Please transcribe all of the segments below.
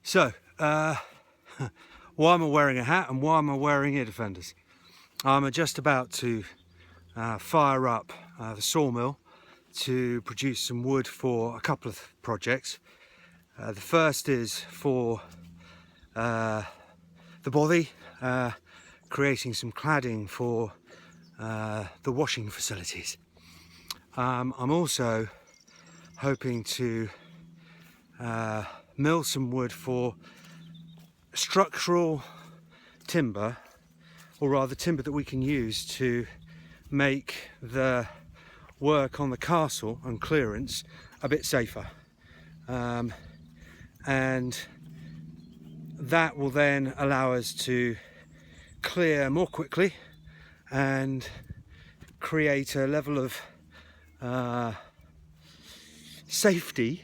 So, why am I wearing a hat and why am I wearing ear defenders? I'm just about to fire up the sawmill to produce some wood for a couple of projects. The first is for the bothy, creating some cladding for the washing facilities. I'm also hoping to mill some wood for structural timber, or rather timber that we can use to make the work on the castle and clearance a bit safer, and that will then allow us to clear more quickly and create a level of safety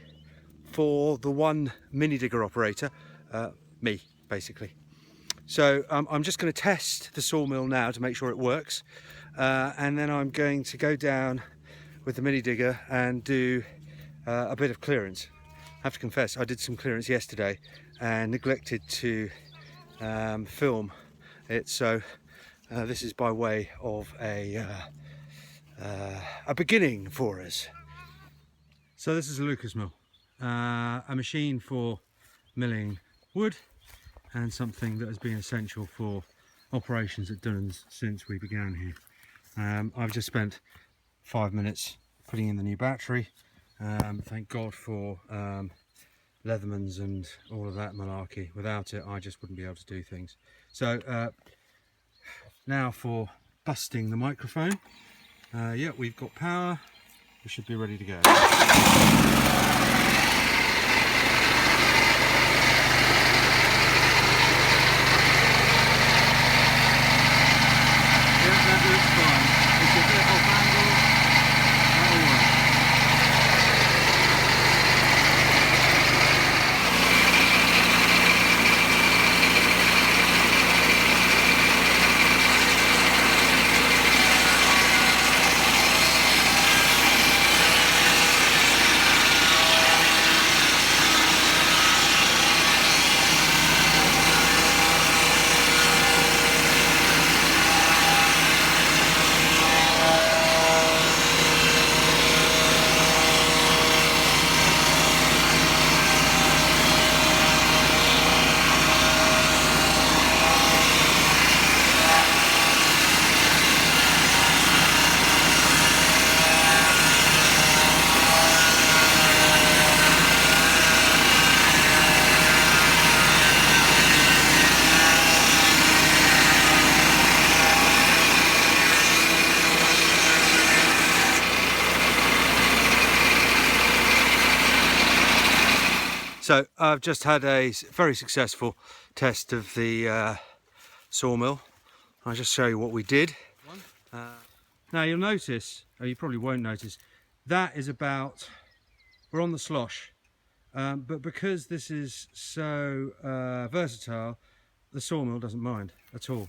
for the one mini digger operator, me basically. So I'm just going to test the sawmill now to make sure it works, and then I'm going to go down with the mini digger and do a bit of clearance. I have to confess, I did some clearance yesterday and neglected to film it, so this is by way of a beginning for us. So this is a Lucas mill, a machine for milling wood and something that has been essential for operations at Dunans since we began here. I've just spent 5 minutes putting in the new battery. Thank God for Leathermans and all of that malarkey. Without it, I just wouldn't be able to do things. So now for busting the microphone. Yeah, we've got power. We should be ready to go. So I've just had a very successful test of the sawmill. I'll just show you what we did. Now you'll notice, or you probably won't notice, that is about, we're on the slosh, but because this is so versatile, the sawmill doesn't mind at all.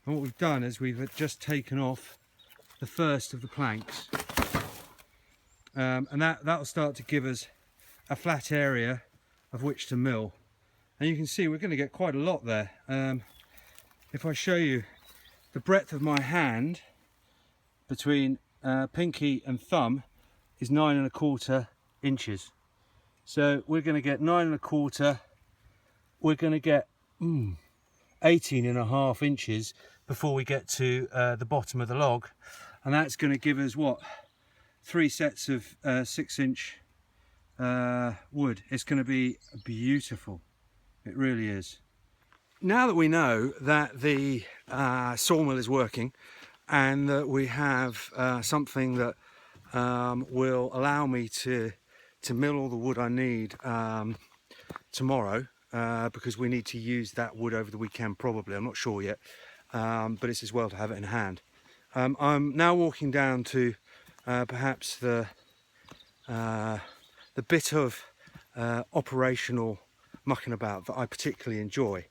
And what we've done is we've just taken off the first of the planks, and that will start to give us a flat area of which to mill, and you can see we're going to get quite a lot there. If I show you the breadth of my hand between pinky and thumb is 9¼ inches, so we're going to get 9¼ we're going to get 18½ inches before we get to the bottom of the log, and that's going to give us what, 3 sets of 6-inch wood. It's going to be beautiful, it really is. Now that we know that the sawmill is working and that we have something that will allow me to mill all the wood I need tomorrow, because we need to use that wood over the weekend probably, I'm not sure yet, but it's as well to have it in hand. I'm now walking down to perhaps the bit of operational mucking about that I particularly enjoy,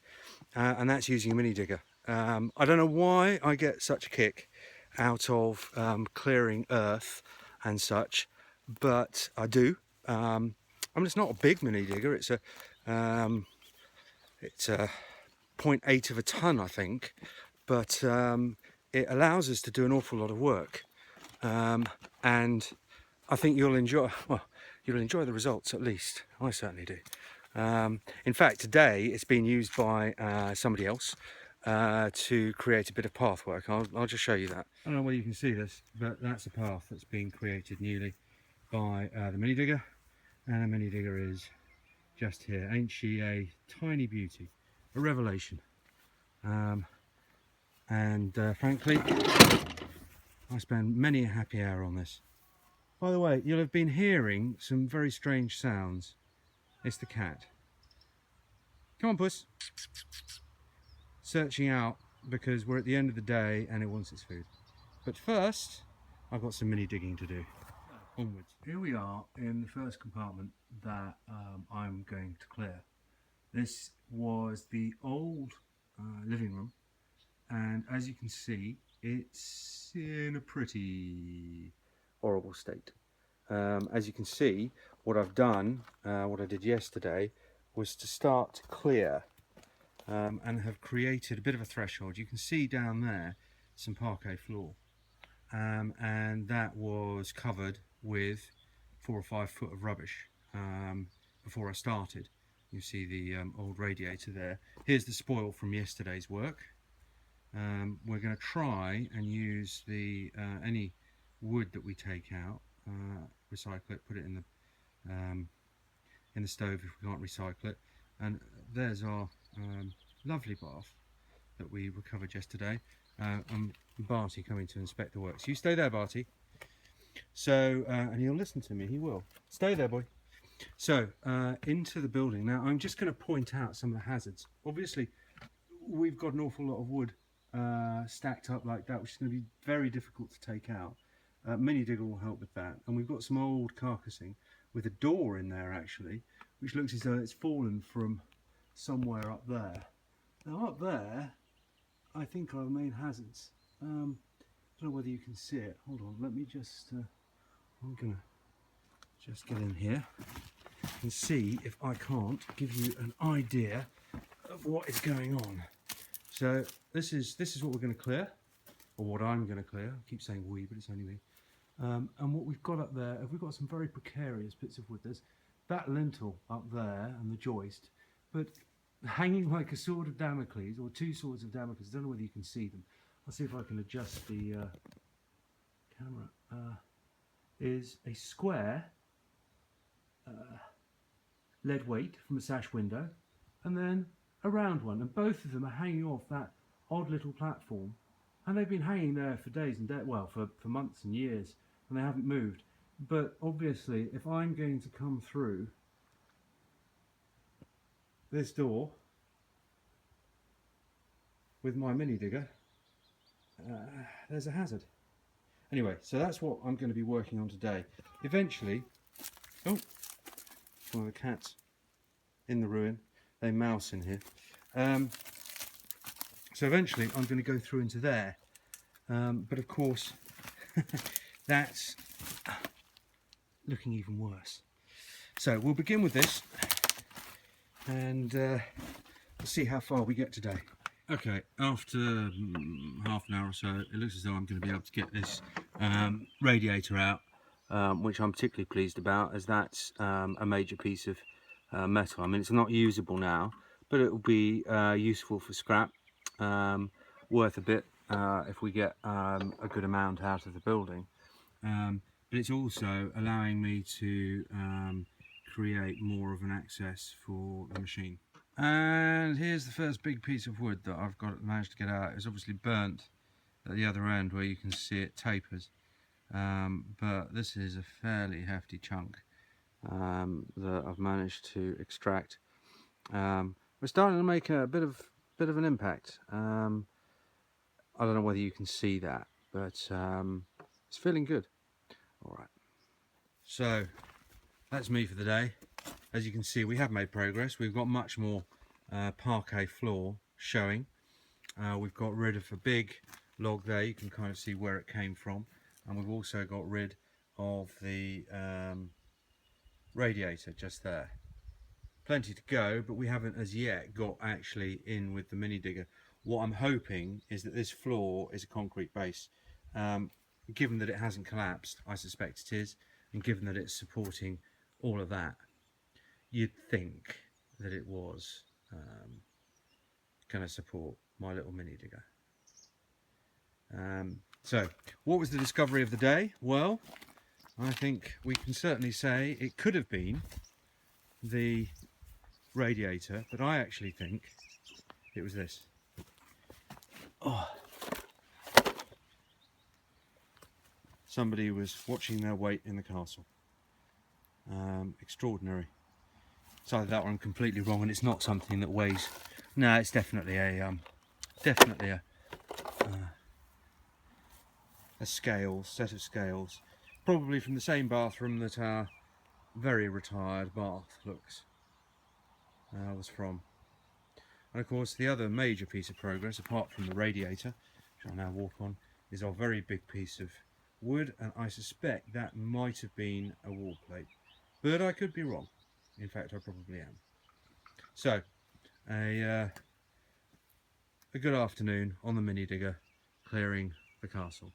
and that's using a mini digger. I don't know why I get such a kick out of clearing earth and such, but I do. I mean, it's not a big mini digger, it's a It's 0.8 of a ton, I think, but it allows us to do an awful lot of work, and I think you'll enjoy the results, at least I certainly do. In fact, today it's been used by somebody else to create a bit of path work. I'll just show you that. I don't know whether you can see this, but that's a path that's been created newly by the mini digger, and the mini digger is just here. Ain't she a tiny beauty, a revelation? Frankly, I spend many a happy hour on this. By the way, you'll have been hearing some very strange sounds. It's the cat. Come on, puss. Searching out because we're at the end of the day and it wants its food. But first, I've got some mini digging to do. Onwards. Here we are in the first compartment that I'm going to clear. This was the old living room, and as you can see, it's in a pretty horrible state. As you can see, what I've done, what I did yesterday, was to start to clear and have created a bit of a threshold. You can see down there some parquet floor, and that was covered with 4 or 5 foot of rubbish before I started. You see the old radiator there. Here's the spoil from yesterday's work. We're going to try and use the any wood that we take out, recycle it, put it in the stove if we can't recycle it. And there's our lovely bath that we recovered yesterday, and Barty coming to inspect the works. You stay there, Barty. So and he'll listen to me, he will. Stay there, boy. So into the building. Now I'm just going to point out some of the hazards. Obviously we've got an awful lot of wood stacked up like that, which is going to be very difficult to take out. Mini digger will help with that, and we've got some old carcassing with a door in there actually, which looks as though it's fallen from somewhere up there. Now up there I think are the main hazards. I don't know whether you can see it. Hold on, let me just I'm gonna just get in here and see if I can't give you an idea of what is going on. So this is what we're going to clear, or what I'm going to clear. I keep saying we, but it's only me. And what we've got up there, we've got some very precarious bits of wood. There's that lintel up there and the joist, but hanging like a sword of Damocles, or 2 swords of Damocles. I don't know whether you can see them. I'll see if I can adjust the camera. Is a square lead weight from a sash window, and then a round one, and both of them are hanging off that odd little platform, and they've been hanging there for days and days, well, for months and years, and they haven't moved. But obviously if I'm going to come through this door with my mini digger, there's a hazard. Anyway, so that's what I'm going to be working on today. Eventually, oh, one of the cats in the ruin. They mouse in here. So eventually I'm going to go through into there. But of course, that's looking even worse. So we'll begin with this, and we'll see how far we get today. Okay, after half an hour or so, it looks as though I'm going to be able to get this radiator out, which I'm particularly pleased about, as that's a major piece of metal. I mean, it's not usable now, but it will be useful for scrap, worth a bit if we get a good amount out of the building. But it's also allowing me to create more of an access for the machine. And here's the first big piece of wood that I've managed to get out. It's obviously burnt at the other end where you can see it tapers, but this is a fairly hefty chunk that I've managed to extract. We're starting to make a bit of an impact. I don't know whether you can see that, but it's feeling good. All right, so that's me for the day. As you can see, we have made progress. We've got much more parquet floor showing. We've got rid of a big log there. You can kind of see where it came from, and we've also got rid of the radiator just there. plenty to go, but we haven't as yet got actually in with the mini digger. What I'm hoping is that this floor is a concrete base. Given that it hasn't collapsed, I suspect it is, and given that it's supporting all of that, you'd think that it was going to support my little mini digger. So what was the discovery of the day? Well, I think we can certainly say it could have been the radiator, but I actually think it was this. Oh. Somebody was watching their weight in the castle. Extraordinary. It's either that or I'm completely wrong and it's not something that weighs. No, it's definitely a set of scales, probably from the same bathroom that our very retired bath was from. And of course the other major piece of progress, apart from the radiator, which I'll now walk on, is our very big piece of wood, and I suspect that might have been a wall plate, but I could be wrong. In fact, I probably am. So a good afternoon on the mini digger clearing the castle.